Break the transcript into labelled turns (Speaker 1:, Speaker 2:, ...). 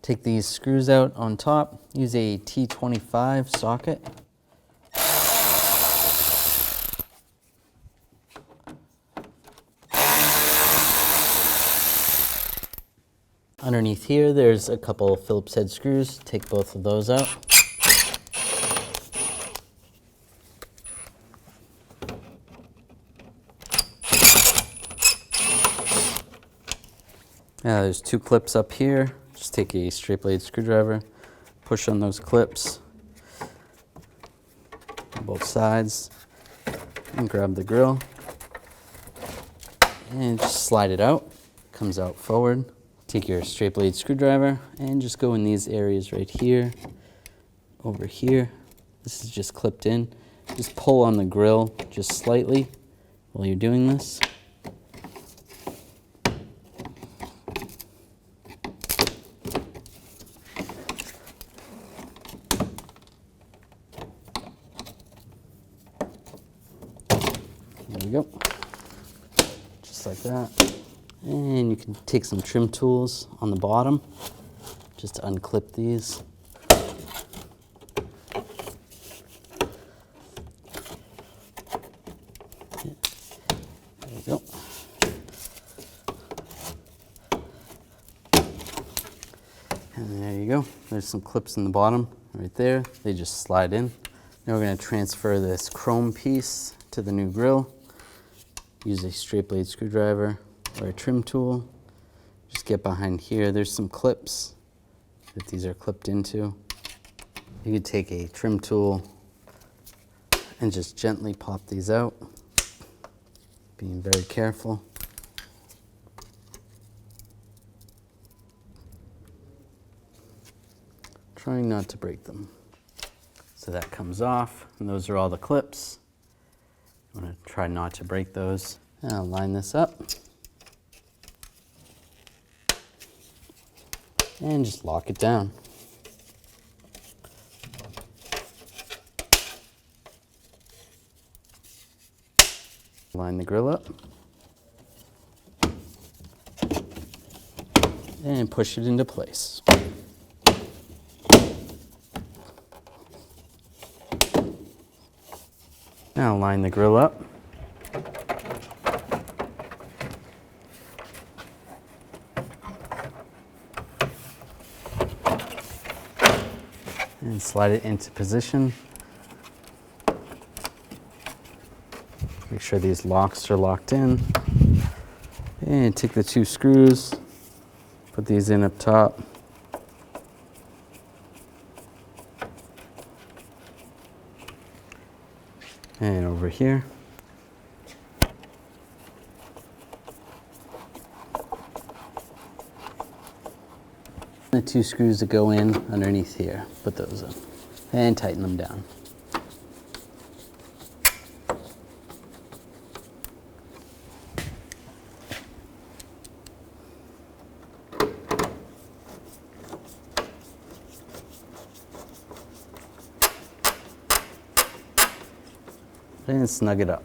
Speaker 1: Take these screws out on top, use a T25 socket. Underneath here, there's a couple Phillips head screws. Take both of those out. Now there's two clips up here. Just take a straight blade screwdriver, push on those clips on both sides, and grab the grill, and just slide it out. Comes out forward. Take your straight blade screwdriver and just go in these areas right here, over here. This is just clipped in. Just pull on the grill just slightly while you're doing this. There we go. Just like that. And you can take some trim tools on the bottom just to unclip these. There we go. And there you go. There's some clips in the bottom right there. They just slide in. Now we're going to transfer this chrome piece to the new grill. Use a straight blade screwdriver or a trim tool. Just get behind here. There's some clips that these are clipped into. You could take a trim tool and just gently pop these out, being very careful. Trying not to break them. So that comes off, and those are all the clips. I'm going to try not to break those. And I'll line this up. And just lock it down. Line the grill up. And push it into place. Now line the grill up. And slide it into position. Make sure these locks are locked in. And take the two screws, put these in up top. And over here. The two screws that go in underneath here, put those in and tighten them down. And snug it up.